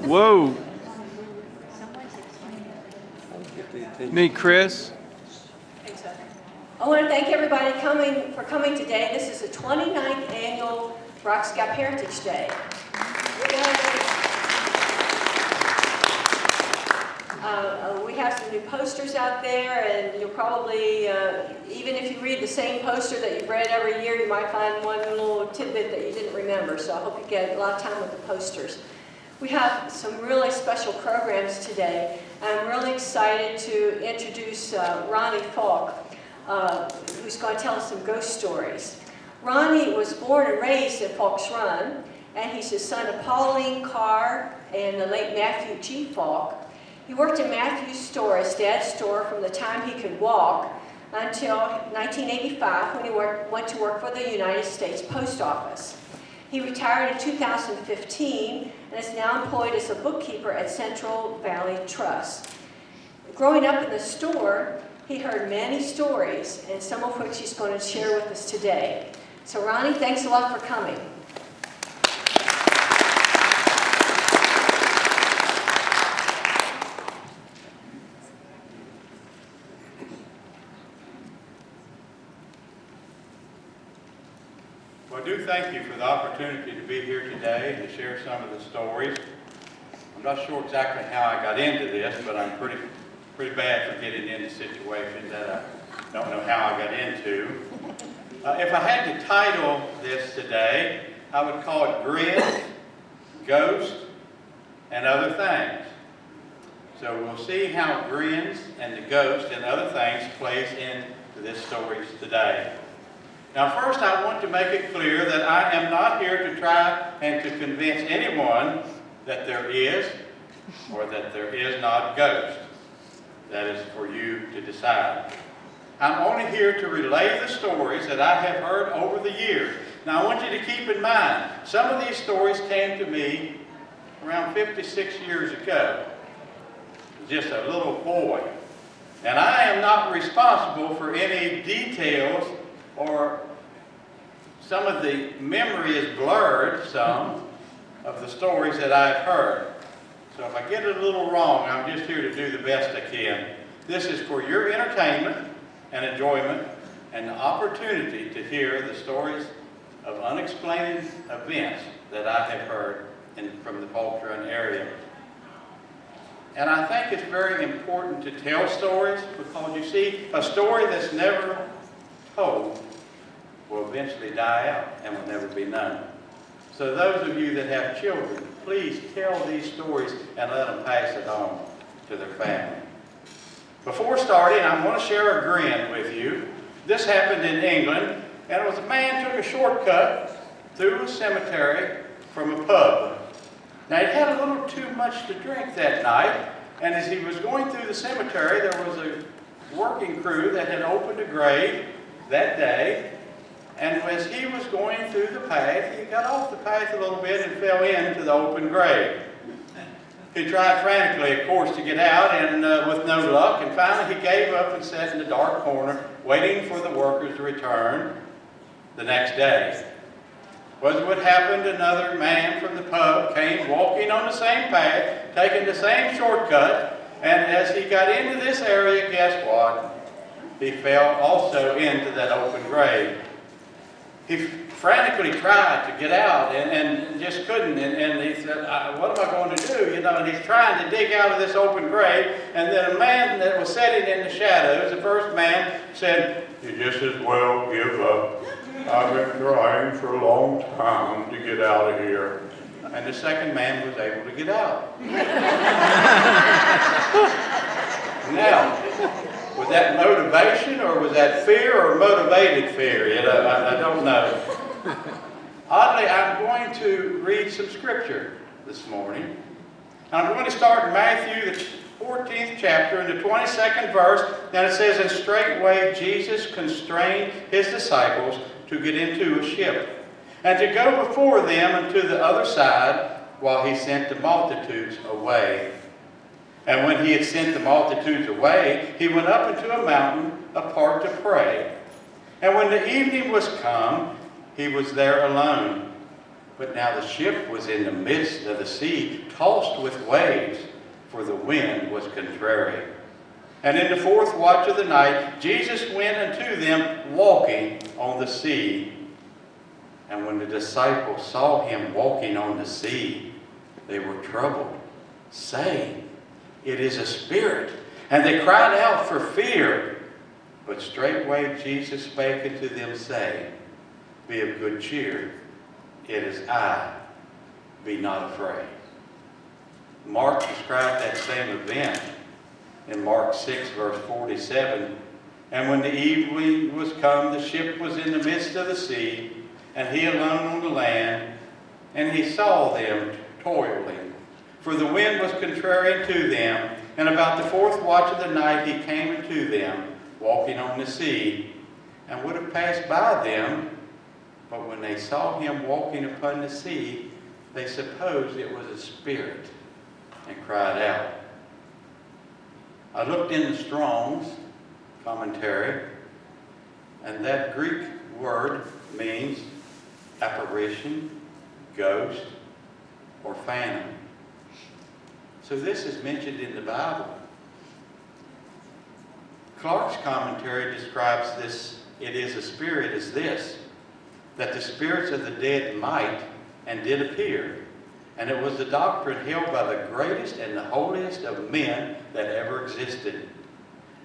Whoa. Need Chris? I want to thank everybody for coming today. This is the 29th annual Rock Scout Heritage Day. We have some new posters out there, and you'll probably, even if you read the same poster that you've read every year, you might find one little tidbit that you didn't remember. So I hope you get a lot of time with the posters. We have some really special programs today. I'm really excited to introduce Ronnie Fulk, who's going to tell us some ghost stories. Ronnie was born and raised in Fulk's Run, and he's the son of Pauline Carr and the late Matthew G. Fulk. He worked in Matthew's store, his dad's store, from the time he could walk until 1985 when he went to work for the United States Post Office. He retired in 2015 and is now employed as a bookkeeper at Central Valley Trust. Growing up in the store, he heard many stories, and some of which he's going to share with us today. So Ronnie, thanks a lot for coming. Well, I do thank you for the opportunity to be here today and to share some of the stories. I'm not sure exactly how I got into this, but I'm pretty bad for getting into situations that I don't know how I got into. If I had to title this today, I would call it Grins, Ghosts, and Other Things. So we'll see how grins and the ghost and other things plays into this story today. Now first I want to make it clear that I am not here to try and to convince anyone that there is or that there is not a ghost. That is for you to decide. I'm only here to relay the stories that I have heard over the years. Now I want you to keep in mind, some of these stories came to me around 56 years ago. Just a little boy. And I am not responsible for any details, or some of the memory is blurred, some of the stories that I've heard. So if I get it a little wrong, I'm just here to do the best I can. This is for your entertainment and enjoyment and the opportunity to hear the stories of unexplained events that I have heard from the Fulk Run area. And I think it's very important to tell stories because you see, a story that's never told will eventually die out and will never be known. So those of you that have children, please tell these stories and let them pass it on to their family. Before starting, I want to share a grin with you. This happened in England, and it was a man took a shortcut through a cemetery from a pub. Now he had a little too much to drink that night, and as he was going through the cemetery, there was a working crew that had opened a grave that day. And as he was going through the path, he got off the path a little bit and fell into the open grave. He tried frantically, of course, to get out, and with no luck, and finally he gave up and sat in the dark corner, waiting for the workers to return the next day. Well, as what happened, another man from the pub came walking on the same path, taking the same shortcut, and as he got into this area, guess what? He fell also into that open grave. He frantically tried to get out and just couldn't. And he said, what am I going to do? You know, and he's trying to dig out of this open grave. And then a man that was sitting in the shadows, the first man, said, "You just as well give up. I've been trying for a long time to get out of here." And the second man was able to get out. Now, was that motivation, or was that fear, or motivated fear? You know, I don't know. Oddly, I'm going to read some scripture this morning. And I'm going to start in Matthew, the 14th chapter, in the 22nd verse. And it says, "And straightway Jesus constrained his disciples to get into a ship, and to go before them unto the other side, while he sent the multitudes away. And when he had sent the multitudes away, he went up into a mountain apart to pray. And when the evening was come, he was there alone. But now the ship was in the midst of the sea, tossed with waves, for the wind was contrary. And in the fourth watch of the night, Jesus went unto them walking on the sea. And when the disciples saw him walking on the sea, they were troubled, saying, It is a spirit. And they cried out for fear. But straightway Jesus spake unto them, saying, Be of good cheer, it is I, be not afraid. Mark described that same event in Mark 6, verse 47. And when the evening was come, the ship was in the midst of the sea, and he alone on the land, and he saw them toiling. For the wind was contrary to them, and about the fourth watch of the night he came unto them, walking on the sea, and would have passed by them. But when they saw him walking upon the sea, they supposed it was a spirit, and cried out. I looked in the Strong's commentary, and that Greek word means apparition, ghost, or phantom. So this is mentioned in the Bible. Clark's commentary describes this, it is a spirit, as this, that the spirits of the dead might and did appear. And it was the doctrine held by the greatest and the holiest of men that ever existed.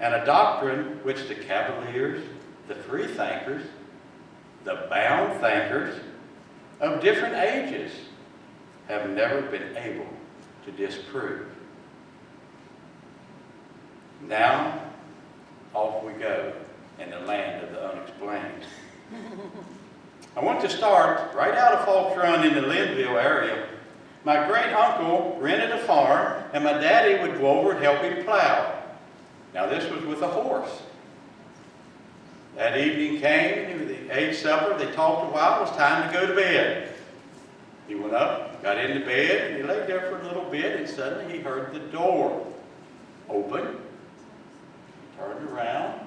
And a doctrine which the Cavaliers, the free thinkers, the bound thinkers of different ages have never been able to disprove. Now, off we go in the land of the unexplained. I want to start right out of Falls Run in the Linville area. My great uncle rented a farm, and my daddy would go over and help him plow. Now this was with a horse. That evening came, they ate supper, they talked a while, it was time to go to bed. He went up, got into bed, and he laid there for a little bit, and suddenly he heard the door open. He turned around,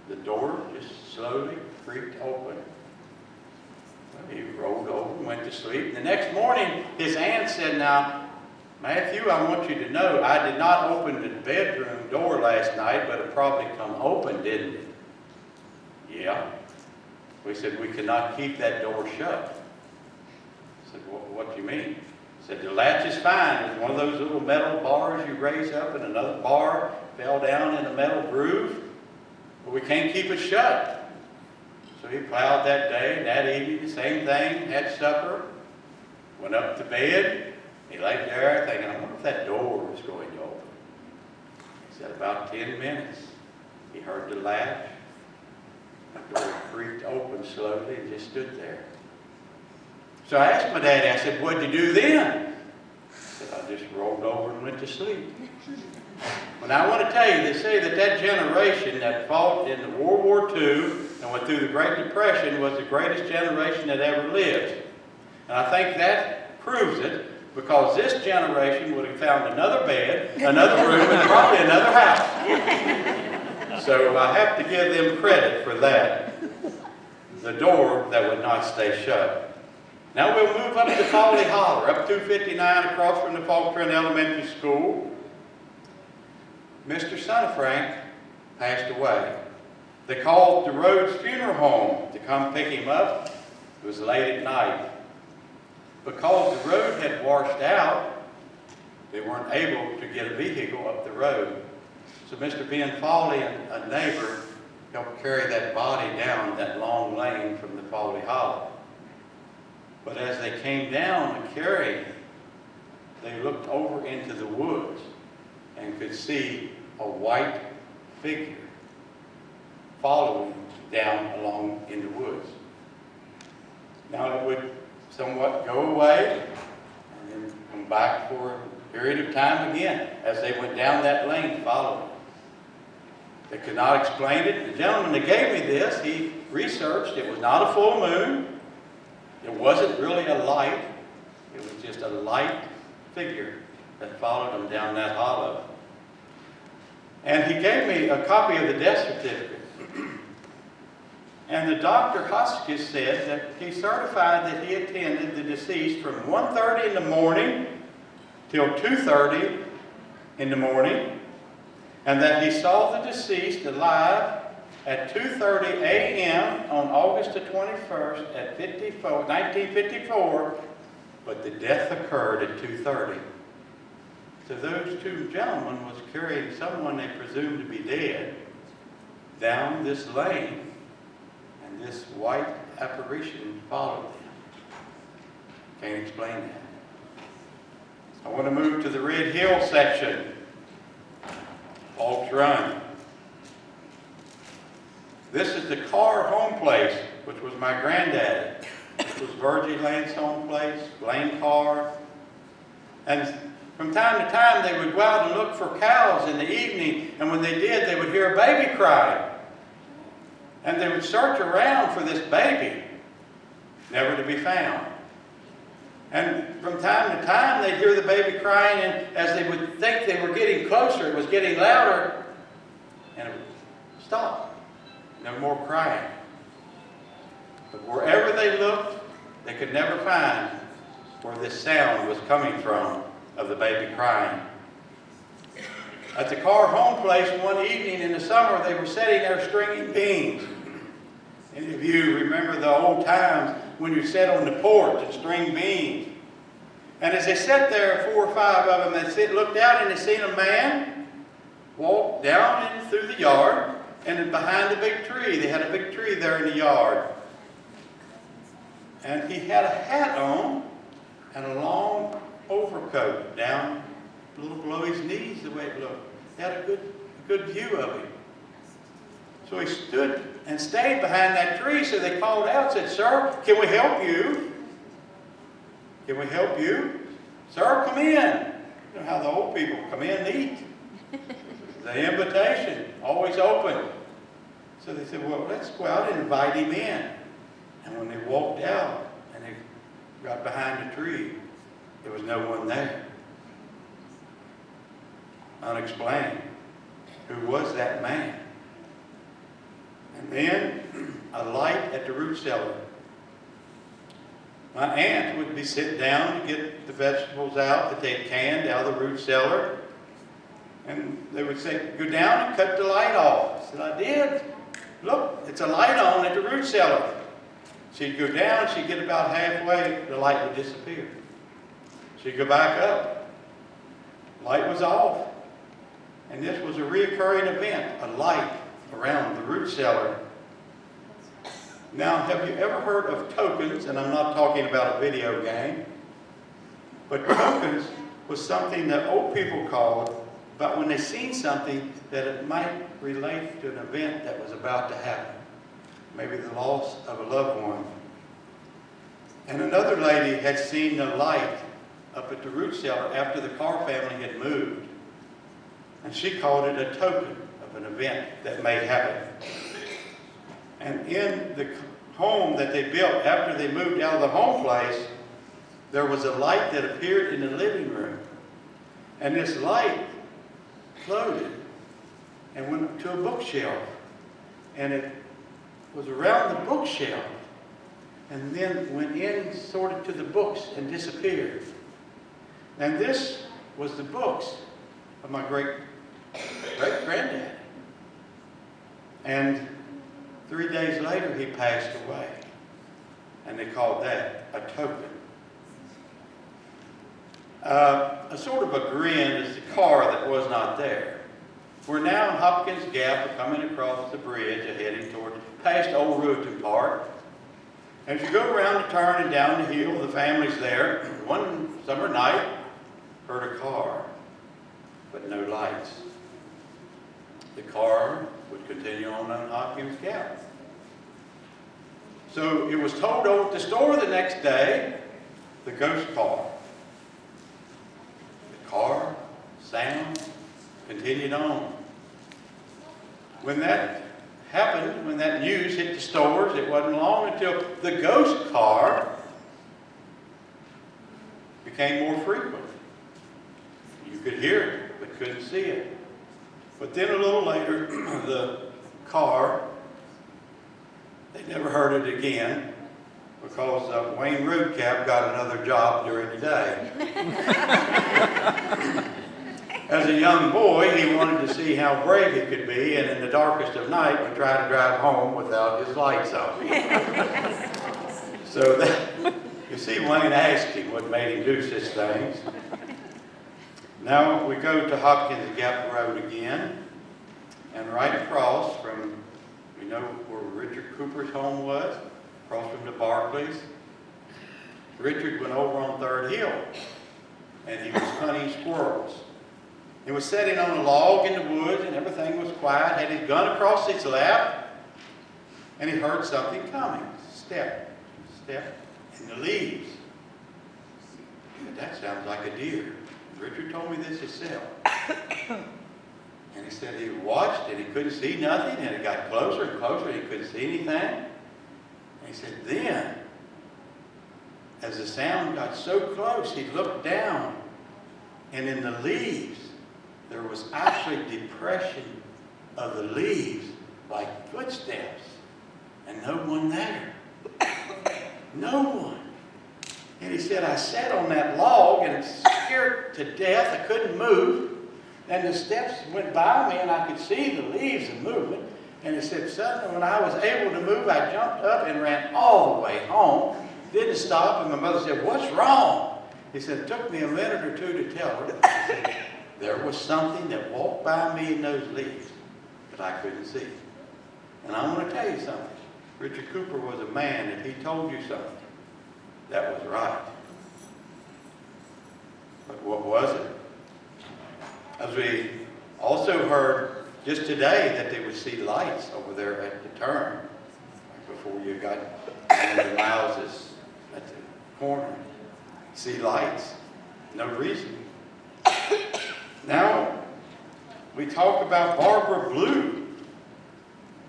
the door just slowly creaked open. He rolled over and went to sleep. The next morning, his aunt said, Now, Matthew, I want you to know, I did not open the bedroom door last night, but it probably come open, didn't it? Yeah. We said, we cannot keep that door shut. I said, what do you mean? He said, the latch is fine. It's one of those little metal bars you raise up, and another bar fell down in a metal groove. But we can't keep it shut. So he plowed that day, and that evening, the same thing, had supper, went up to bed. He laid there thinking, I wonder if that door was going to open. He said about 10 minutes, he heard the latch. The door creaked open slowly and just stood there. So I asked my daddy, I said, what'd you do then? He said, I just rolled over and went to sleep. Well, now I want to tell you, they say that generation that fought in the World War II and went through the Great Depression was the greatest generation that ever lived. And I think that proves it, because this generation would have found another bed, another room, and probably another house. So I have to give them credit for that. The door that would not stay shut. Now we'll move up to Folly Holler, up 259 across from the Falls Run Elementary School. Mr. Son of Frank passed away. They called the Rhodes Funeral Home to come pick him up. It was late at night. Because the road had washed out, they weren't able to get a vehicle up the road. So Mr. Ben Foley and a neighbor helped carry that body down that long lane from the Folly Hollow. But as they came down to carry him, they looked over into the woods and could see a white figure following down along in the woods. Now it would somewhat go away and then come back for a period of time again as they went down that lane following. They could not explain it. The gentleman that gave me this, he researched. It was not a full moon. It wasn't really a light. It was just a light figure that followed them down that hollow. And he gave me a copy of the death certificate. And the Dr. Hoskins said that he certified that he attended the deceased from 1:30 in the morning till 2:30 in the morning, and that he saw the deceased alive at 2:30 a.m. on August the 21st at 1954, but the death occurred at 2:30. So those two gentlemen was carrying someone they presumed to be dead down this lane, and this white apparition followed them. Can't explain that. I want to move to the Red Hill section. Falks Run. This is the Carr home place, which was my granddaddy. This was Virgie Land's home place, Blaine Carr. And from time to time, they would go out and look for cows in the evening, and when they did, they would hear a baby cry. And they would search around for this baby, never to be found. And from time to time, they'd hear the baby crying, and as they would think they were getting closer, it was getting louder, and it would stop. No more crying. But wherever they looked, they could never find where this sound was coming from of the baby crying. At the Carr home place one evening in the summer, they were sitting there stringing beans. Any of you remember the old times when you sat on the porch and string beans? And as they sat there, 4 or 5 of them, they looked out and they seen a man walk down in through the yard and behind a big tree. They had a big tree there in the yard. And he had a hat on and a long overcoat down a little below his knees, the way it looked. He had a good view of him. So he stood and stayed behind that tree, so they called out and said, "Sir, can we help you? Can we help you? Sir, come in." You know how the old people come in and eat. The invitation, always open. So they said, "Well, let's go out and invite him in." And when they walked out and they got behind the tree, there was no one there. Unexplained. Who was that man? And then a light at the root cellar. My aunt would be sitting down to get the vegetables out that they'd canned out of the root cellar. And they would say, "Go down and cut the light off." I said, "I did. Look, it's a light on at the root cellar." She'd go down, she'd get about halfway, the light would disappear. She'd go back up. Light was off. And this was a reoccurring event, a light around the root cellar. Now, have you ever heard of tokens? And I'm not talking about a video game. But tokens was something that old people called about when they seen something that it might relate to an event that was about to happen. Maybe the loss of a loved one. And another lady had seen the light up at the root cellar after the Carr family had moved. And she called it a token of an event that may happen. And in the home that they built after they moved out of the home place, there was a light that appeared in the living room. And this light floated and went to a bookshelf. And it was around the bookshelf and then went in sort of to the books and disappeared. And this was the books of my great-granddad. And 3 days later, he passed away. And they called that a token. A sort of a grin is the car that was not there. We're now in Hopkins Gap, we're coming across the bridge, heading toward past Old Rueton Park. As you go around the turn and down the hill, the family's there. One summer night, heard a car, but no lights. The car would continue on Hopkins Gap. So it was told over at the store the next day, the ghost car. The car, sound, continued on. When that happened, when that news hit the stores, it wasn't long until the ghost car became more frequent. You could hear it, but couldn't see it. But then a little later, the car They never heard it again because Wayne Roadcap got another job during the day. As a young boy, he wanted to see how brave he could be, and in the darkest of night would try to drive home without his lights on. So that, you see, Wayne asked him what made him do such things. Now we go to Hopkins Gap Road again, and right across from, we know where Richard Cooper's home was, across from the Barclays. Richard went over on Third Hill, and he was hunting squirrels. He was sitting on a log in the woods, and everything was quiet, had his gun across his lap, and he heard something coming. Step, step, in the leaves. He said, that sounds like a deer. Richard told me this himself. And he said he watched and he couldn't see nothing, and it got closer and closer and he couldn't see anything. And he said then, as the sound got so close, he looked down, and in the leaves, there was actually depression of the leaves like footsteps, and no one there. No one. And he said, I sat on that log and scared to death. I couldn't move. And the steps went by me and I could see the leaves and moving. And he said, suddenly when I was able to move, I jumped up and ran all the way home. Didn't stop. And my mother said, what's wrong? He said, it took me a minute or two to tell her. He said, there was something that walked by me in those leaves that I couldn't see. And I want to tell you something. Richard Cooper was a man. If he told you something, that was right. But what was it? As we also heard just today that they would see lights over there at the turn before you got into the houses at the corner. See lights. No reason. Now, we talk about Barbara Blue.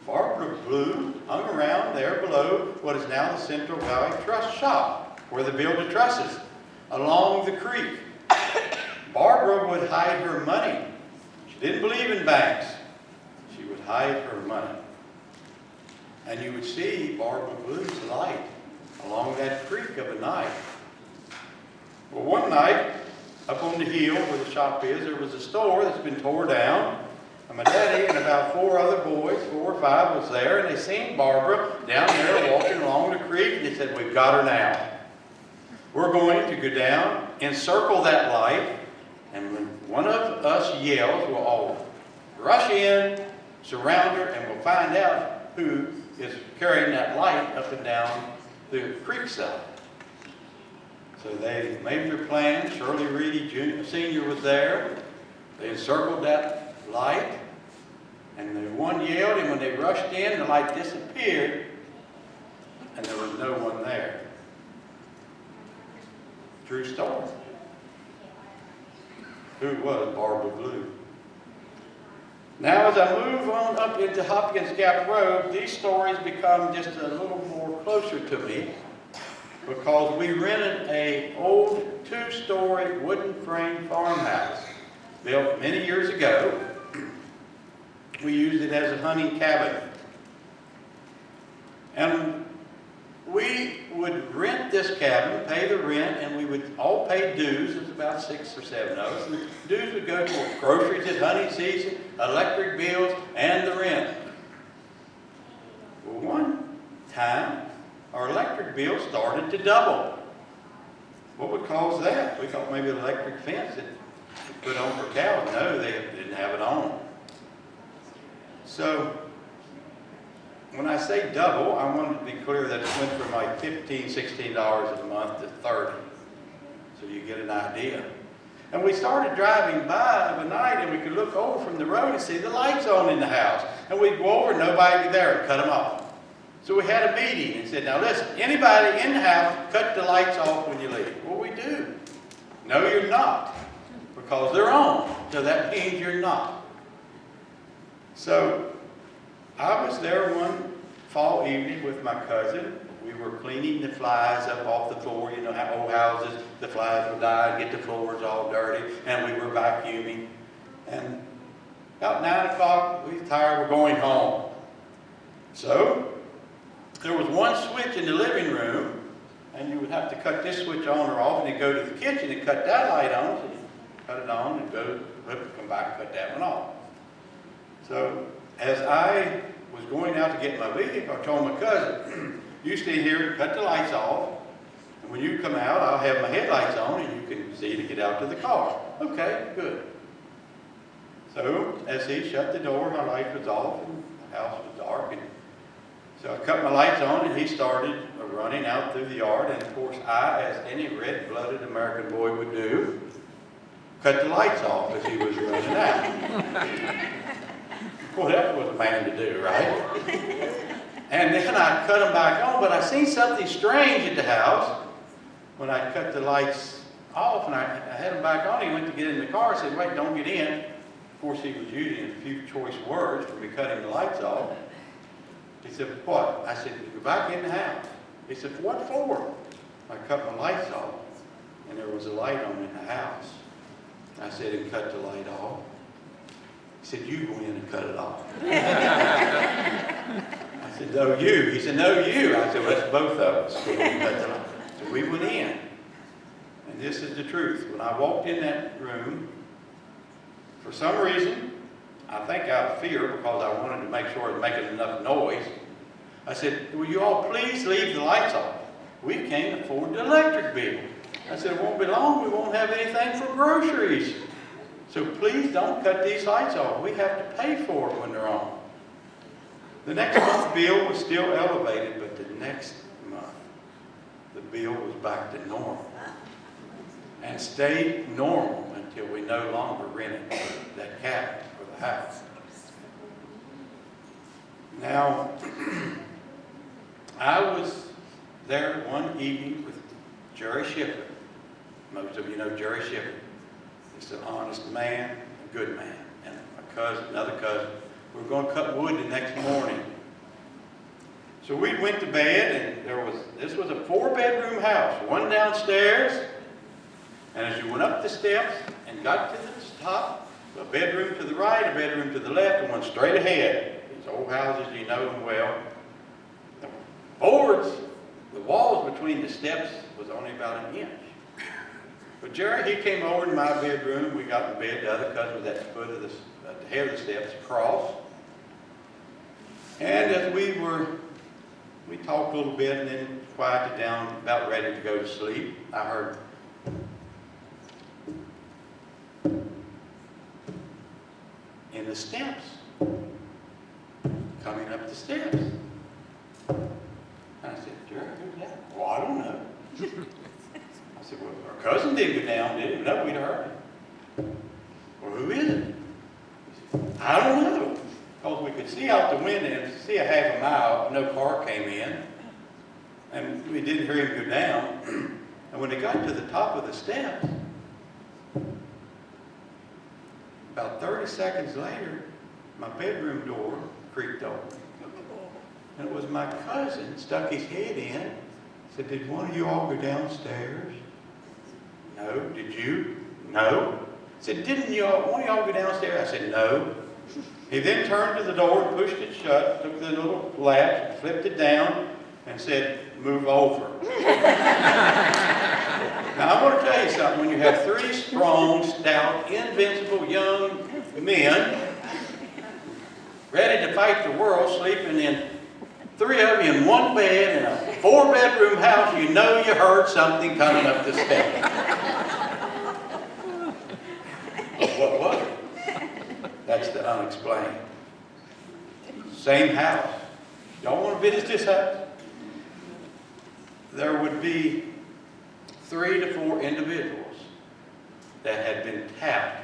Barbara Blue hung around there below what is now the Central Valley Trust Shop, where they build the trusses along the creek. Barbara would hide her money. She didn't believe in banks. She would hide her money. And you would see Barbara Blue's light along that creek of a night. Well, one night, up on the hill where the shop is, there was a store that's been tore down. And my daddy and about 4 other boys, 4 or 5, was there, and they seen Barbara down there walking along the creek, and they said, we've got her now. We're going to go down, encircle that light, and when one of us yells, we'll all rush in, surround her, and we'll find out who is carrying that light up and down the creek side. So they made their plan. Shirley Reedy Sr. was there. They encircled that light, and the one yelled, and when they rushed in, the light disappeared, and there was no one there. True story. Who was Barbara Blue? Now, as I move on up into Hopkins Gap Road, these stories become just a little more closer to me, because we rented an old 2-story wooden frame farmhouse built many years ago. We used it as a hunting cabin. And we would rent this cabin, pay the rent, and we would all pay dues. There was about 6 or 7 of us. And the dues would go towards groceries at hunting season, electric bills, and the rent. Well, one time, our electric bill started to double. What would cause that? We thought maybe an electric fence that put on for cows. No, they didn't have it on. So, when I say double, I want to be clear that it went from like $15, $16 a month to $30. So you get an idea. And we started driving by of a night, and we could look over from the road and see the lights on in the house. And we'd go over, and nobody would be there, and cut them off. So we had a meeting and said, now listen, anybody in the house, cut the lights off when you leave. Well, we do. No, you're not, because they're on. So that means you're not. So I was there one fall evening with my cousin. We were cleaning the flies up off the floor. You know how old houses, the flies will die, get the floors all dirty, and we were vacuuming. And about 9 o'clock, we were tired, we're going home. So there was one switch in the living room, and you would have to cut this switch on or off, and then go to the kitchen and cut that light on. So you cut it on and go, come back, cut that one off. So as I was going out to get my vehicle, I told my cousin, you stay here and cut the lights off, and when you come out, I'll have my headlights on, and you can see to get out to the car. Okay, good. So as he shut the door, my light was off, and the house was dark, and so I cut my lights on, and he started running out through the yard, and of course I, as any red-blooded American boy would do, cut the lights off as he was running out. Well, that was a man to do, right? And then I cut them back on, but I seen something strange at the house when I cut the lights off, and I had them back on. He went to get in the car. I said, wait, don't get in. Of course, he was using a few choice words for me cutting the lights off. He said, what? I said, go back in the house. He said, what for? I cut my lights off, and there was a light on in the house. I said, and cut the light off. He said, you go in and cut it off. I said, no, you. He said, no, you. I said, well, that's both of us. So we cut the light. So we went in. And this is the truth. When I walked in that room, for some reason, I think out of fear, because I wanted to make sure it was making enough noise, I said, will you all please leave the lights off? We can't afford the electric bill. I said, it won't be long. We won't have anything for groceries. So please don't cut these lights off. We have to pay for it when they're on. The next month's bill was still elevated, but the next month, the bill was back to normal. And stayed normal until we no longer rented that cabin for the house. Now, I was there one evening with Jerry Shipley. Most of you know Jerry Shipley. He's an honest man, a good man, and a cousin, another cousin. We were going to cut wood the next morning. So we went to bed, and this was a 4-bedroom house, one downstairs, and as you went up the steps and got to the top, a bedroom to the right, a bedroom to the left, and went straight ahead. These old houses, you know them well. The boards, the walls between the steps was only about an inch. But Jerry, he came over to my bedroom. We got in bed. The other cousin was at the foot of at the head of the steps across. And as we talked a little bit and then quieted down, about ready to go to sleep, I heard in the steps, coming up the steps. And I said, Jerry, who's that? Well, I don't know. I said, well, our cousin didn't go down, did he? No, we'd heard him. Well, who is it? He said, I don't know. Because we could see out the window and see a half a mile, no car came in. And we didn't hear him go down. And when they got to the top of the steps, about 30 seconds later, my bedroom door creaked open. And it was my cousin, stuck his head in, said, did one of you all go downstairs? No. Did you? No. Said, didn't one of y'all go downstairs? I said, no. He then turned to the door and pushed it shut, took the little latch and flipped it down and said, move over. Now, I want to tell you something. When you have 3 strong, stout, invincible young men ready to fight the world, sleeping in 3 of you in one bed in a 4-bedroom house, you know you heard something coming up the steps. What was it? That's the unexplained. Same house. Y'all want to visit this house? There would be 3 to 4 individuals that had been tapped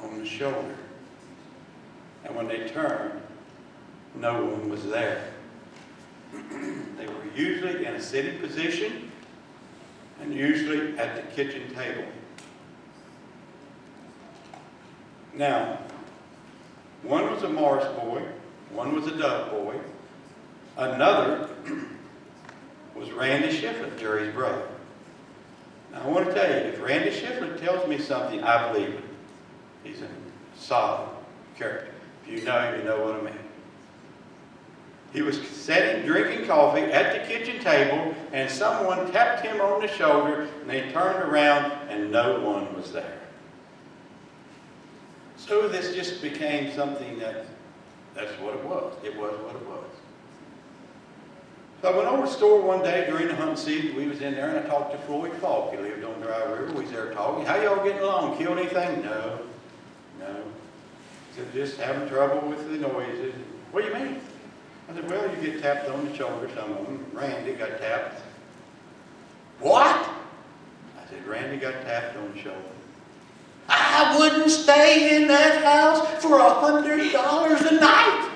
on the shoulder. And when they turned, no one was there. They were usually in a sitting position and usually at the kitchen table. Now, one was a Morris boy, one was a Dove boy, another was Randy Shiflett, Jerry's brother. Now, I want to tell you, if Randy Shiflett tells me something, I believe it. He's a solid character. If you know him, you know what I mean. He was sitting, drinking coffee at the kitchen table, and someone tapped him on the shoulder, and they turned around, and no one was there. So this just became something that's what it was. It was what it was. So I went over to the store one day during the hunting season. We was in there, and I talked to Ronnie Fulk. He lived on Dry River. We was there talking. How y'all getting along? Killed anything? No. He said, just having trouble with the noises. What do you mean? I said, well, you get tapped on the shoulder, some of them. Randy got tapped. What? I said, Randy got tapped on the shoulder. I wouldn't stay in that house for $100 a night.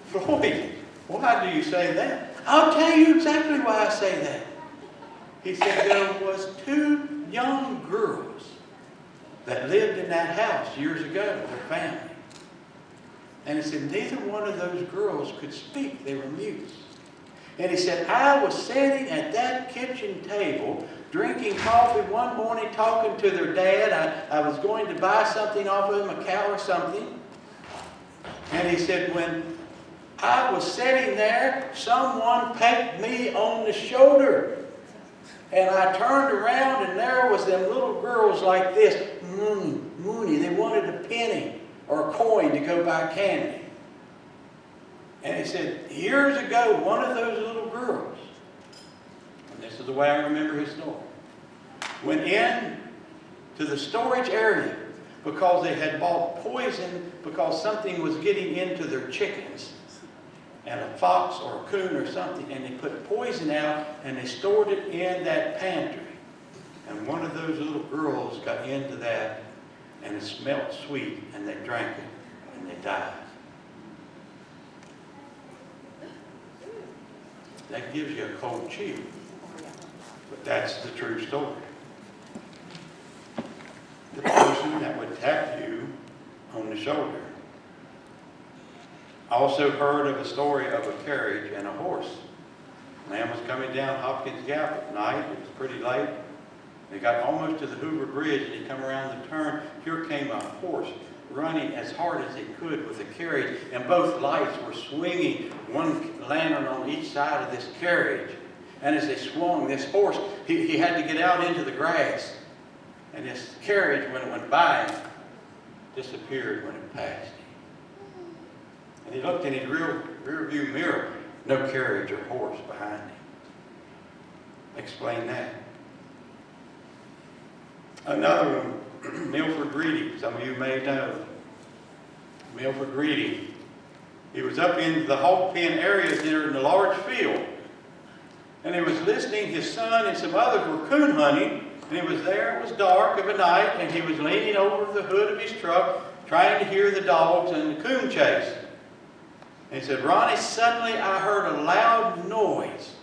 Floyd, why do you say that? I'll tell you exactly why I say that. He said there was 2 young girls that lived in that house years ago, their family. And he said neither one of those girls could speak. They were mutes. And he said, I was sitting at that kitchen table drinking coffee one morning, talking to their dad. I was going to buy something off of him, a cow or something. And he said, when I was sitting there, someone pecked me on the shoulder. And I turned around, and there was them little girls like this, Mooney. They wanted a penny or a coin to go buy candy. And he said, years ago, one of those little girls, and this is the way I remember his story, went in to the storage area because they had bought poison because something was getting into their chickens, and a fox or a coon or something, and they put poison out and they stored it in that pantry. And one of those little girls got into that, and it smelled sweet, and they drank it, and they died. That gives you a cold chill. But that's the true story. The person that would tap you on the shoulder. I also heard of a story of a carriage and a horse. A man was coming down Hopkins Gap at night. It was pretty late. They got almost to the Hoover Bridge, and he come around the turn. Here came a horse running as hard as it could with a carriage, and both lights were swinging, one lantern on each side of this carriage. And as they swung, this horse, he had to get out into the grass. And this carriage, when it went by him, disappeared when it passed him. And he looked in his rear view mirror, no carriage or horse behind him. Explain that. Another one, Milford Greedy. Some of you may know Milford Greedy. He was up in the hog pen area there in the large field. And he was listening. His son and some others were coon hunting. And he was there. It was dark of a night. And he was leaning over the hood of his truck trying to hear the dogs and the coon chase. And he said, Ronnie, suddenly I heard a loud noise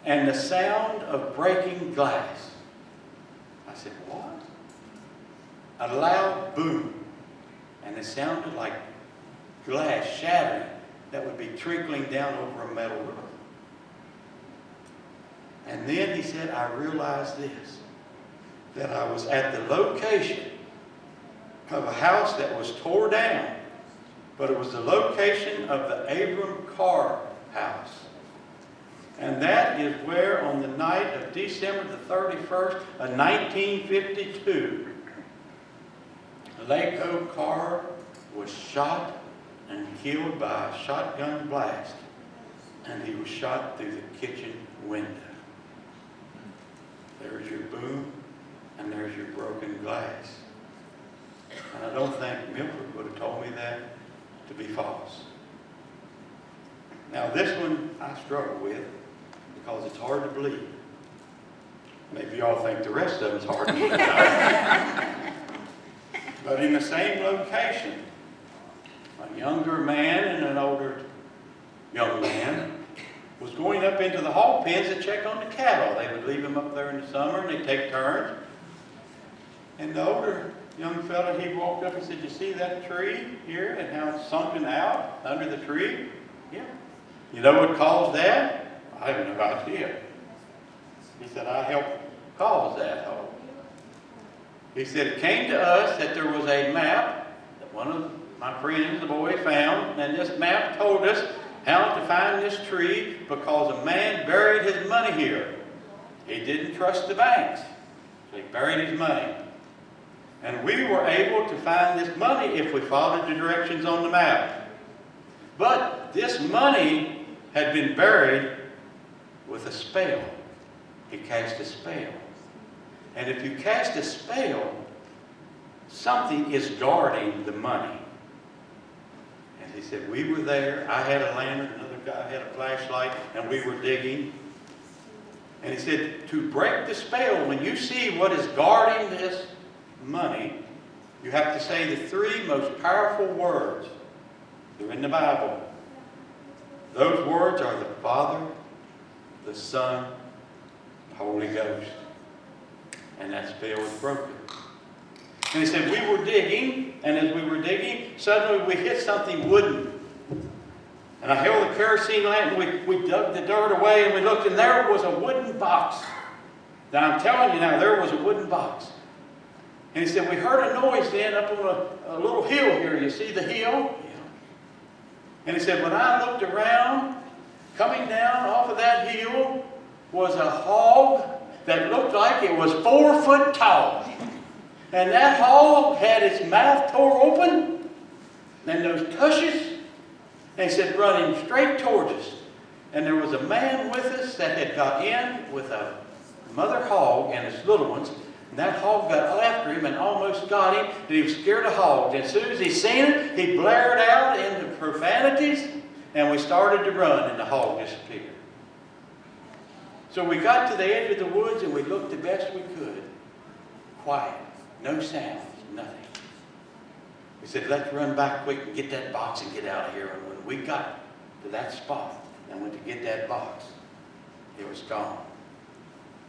and the sound of breaking glass. I said, what? A loud boom. And it sounded like glass shattering that would be trickling down over a metal roof. And then he said, I realized this, that I was at the location of a house that was tore down, but it was the location of the Abram Carr house. And that is where on the night of December the 31st of 1952, Laco Carr was shot and killed by a shotgun blast. And he was shot through the kitchen window. There's your boom, and there's your broken glass. And I don't think Milford would have told me that to be false. Now this one I struggle with because it's hard to believe. Maybe y'all think the rest of them's hard to believe. But in the same location, a younger man and an older young man was going up into the hog pens to check on the cattle. They would leave them up there in the summer, and they'd take turns. And the older young fella, he walked up and said, you see that tree here and how it's sunken out under the tree? Yeah. You know what caused that? I have no idea. He said, I helped cause that hole. He said, it came to us that there was a map that one of my friends, the boy, found, and this map told us how to find this tree because a man buried his money here. He didn't trust the banks, so he buried his money. And we were able to find this money if we followed the directions on the map. But this money had been buried with a spell. He cast a spell. And if you cast a spell, something is guarding the money. And he said, we were there. I had a lantern, another guy had a flashlight, and we were digging. And he said, to break the spell, when you see what is guarding this money, you have to say the three most powerful words. They're in the Bible. Those words are the Father, the Son, the Holy Ghost. And that spell was broken. And he said, we were digging, and as we were digging, suddenly we hit something wooden. And I held the kerosene lamp, and we dug the dirt away, and we looked, and there was a wooden box. Now, I'm telling you now, there was a wooden box. And he said, we heard a noise then up on a little hill here. You see the hill? Yeah. And he said, when I looked around, coming down off of that hill was a hog that looked like it was 4 foot tall. And that hog had its mouth tore open, and those tushes, and he said, running straight towards us. And there was a man with us that had got in with a mother hog and its little ones. And that hog got after him and almost got him, and he was scared of hogs. And as soon as he seen it, he blared out into profanities, and we started to run, and the hog disappeared. So we got to the edge of the woods, and we looked the best we could. Quiet. No sounds. Nothing. We said, let's run back quick and get that box and get out of here. And when we got to that spot and went to get that box, it was gone.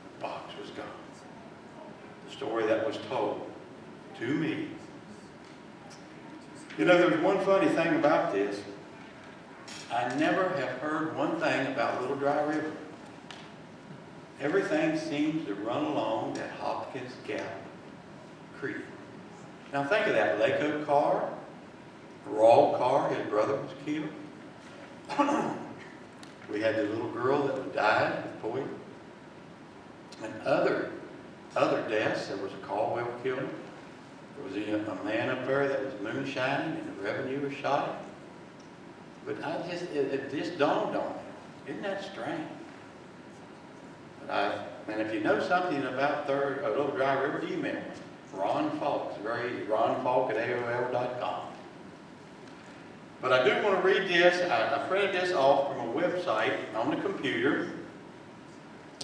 The box was gone. The story that was told to me. You know, there's one funny thing about this. I never have heard one thing about Little Dry River. Everything seems to run along that Hopkins Gap Creek. Now think of that. Laco Carr, Rawl Carr, his brother was killed. We had the little girl that died of poison. And other deaths. There was a Caldwell killing. There was a man up there that was moonshining and the revenue was shot. But it just dawned on me. Isn't that strange? And if you know something about Little Dry River, email me. Ron Fulk, ronfulk@aol.com. But I do want to read this. I printed this off from a website on the computer.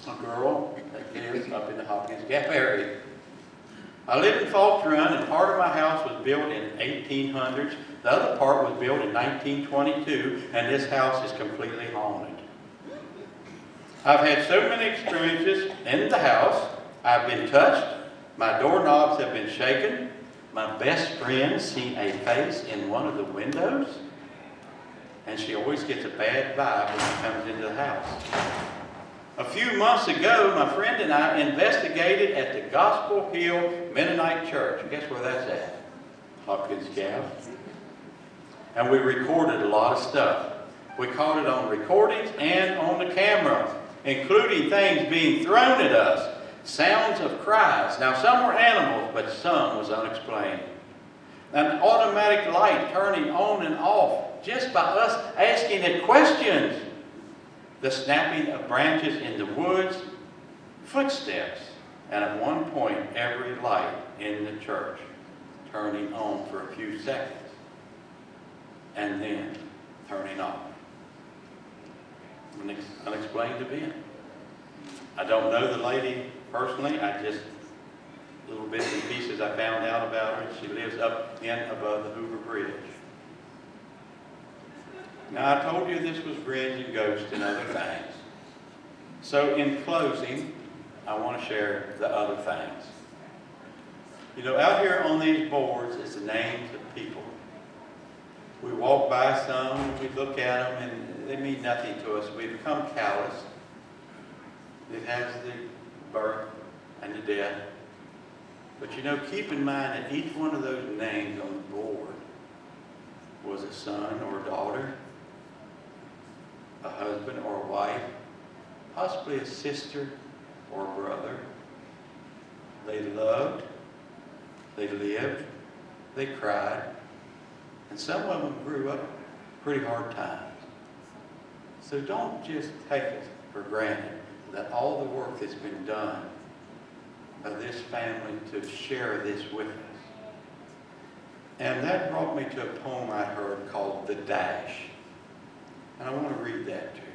A girl that lives up in the Hopkins Gap area. I live in Falks Run, and part of my house was built in 1800s. The other part was built in 1922, and this house is completely haunted. I've had so many experiences in the house. I've been touched. My doorknobs have been shaken. My best friend seen a face in one of the windows. And she always gets a bad vibe when she comes into the house. A few months ago, my friend and I investigated at the Gospel Hill Mennonite Church. Guess where that's at? Hopkins Gap. And we recorded a lot of stuff. We caught it on recordings and on the camera, including things being thrown at us, sounds of cries. Now, some were animals, but some was unexplained. An automatic light turning on and off just by us asking it questions. The snapping of branches in the woods, footsteps, and at one point, every light in the church turning on for a few seconds and then turning off. An unexplained event. I don't know the lady personally. I just, little bits and pieces I found out about her. She lives up in above the Hoover Bridge. Now, I told you this was grinds and ghosts and other things. So in closing, I want to share the other things. You know, out here on these boards is the names of people. We walk by some, we look at them, and they mean nothing to us. We become callous. It has the birth and the death. But you know, keep in mind that each one of those names on the board was a son or a daughter a husband or a wife, possibly a sister or a brother. They loved, they lived, they cried, and some of them grew up pretty hard times. So don't just take it for granted that all the work that's been done by this family to share this with us. And that brought me to a poem I heard called The Dash. And I want to read that to you.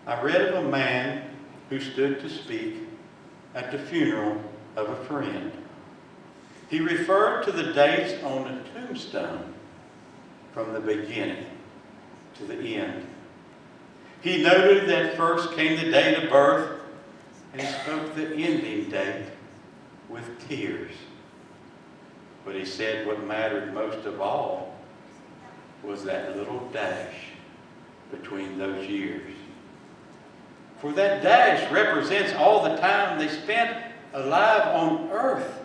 I read of a man who stood to speak at the funeral of a friend. He referred to the dates on the tombstone from the beginning to the end. He noted that first came the date of birth, and he spoke the ending date with tears. But he said what mattered most of all was that little dash between those years. For that dash represents all the time they spent alive on earth,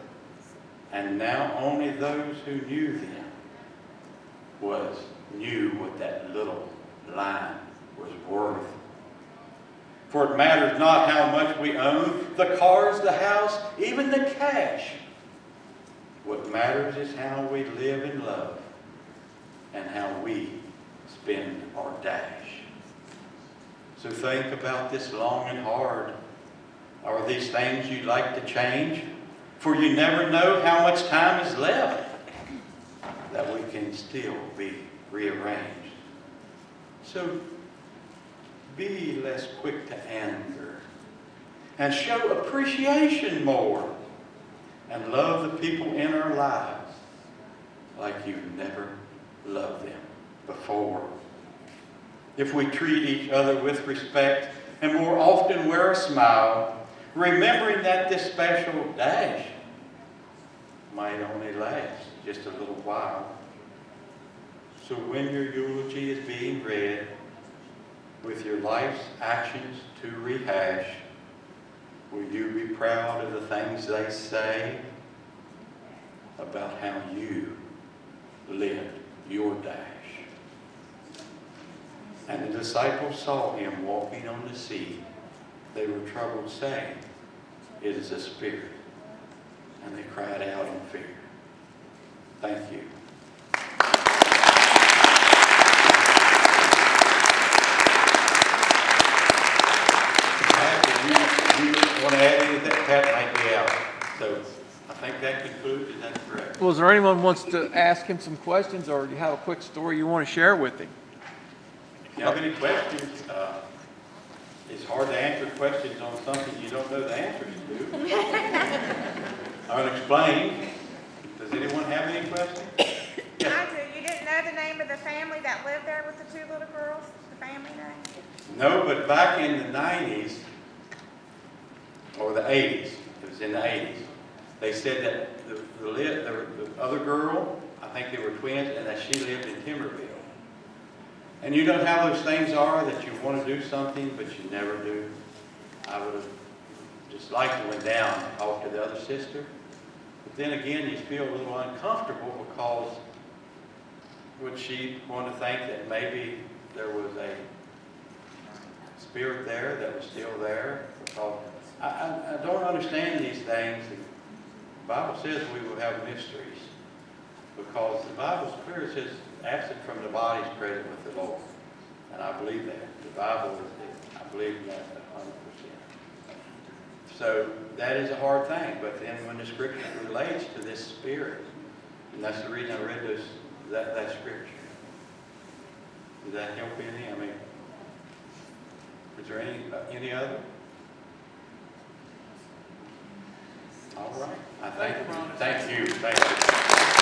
and now only those who knew them knew what that little line was worth. For it matters not how much we own, the cars, the house, even the cash. What matters is how we live and love, and how we spend our dash. So think about this long and hard. Are these things you'd like to change? For you never know how much time is left that we can still be rearranged. So be less quick to anger and show appreciation more and love the people in our lives like you've never loved them before. If we treat each other with respect and more often wear a smile, remembering that this special dash might only last just a little while. So when your eulogy is being read, with your life's actions to rehash, will you be proud of the things they say about how you lived your dash? And the disciples saw him walking on the sea. They were troubled, saying, "It is a spirit." And they cried out in fear. Thank you. You want to add anything? Pat might be out. So I think that concludes. Is that correct? Well, is there anyone who wants to ask him some questions, or do you have a quick story you want to share with him? If you have any questions, it's hard to answer questions on something you don't know the answers to. I'll explain. Does anyone have any questions? Yes. I do. You didn't know the name of the family that lived there with the two little girls? The family name? No, but back in the 90s, or the 80s, it was in the 80s, they said that the other girl, I think they were twins, and that she lived in Timberville. And you know how those things are, that you want to do something, but you never do? I would have just liked to went down and talk to the other sister. But then again, you feel a little uncomfortable because would she want to think that maybe there was a spirit there that was still there? Because I don't understand these things. The Bible says we will have mysteries, because the Bible's clear. It says, absent from the body is present with the Lord. And I believe that. The Bible, I believe that 100%. So that is a hard thing. But then when the Scripture relates to this spirit, and that's the reason I read that Scripture. Does that help any? I mean, is there any other? All right. I thank you. Thank you. Thank you.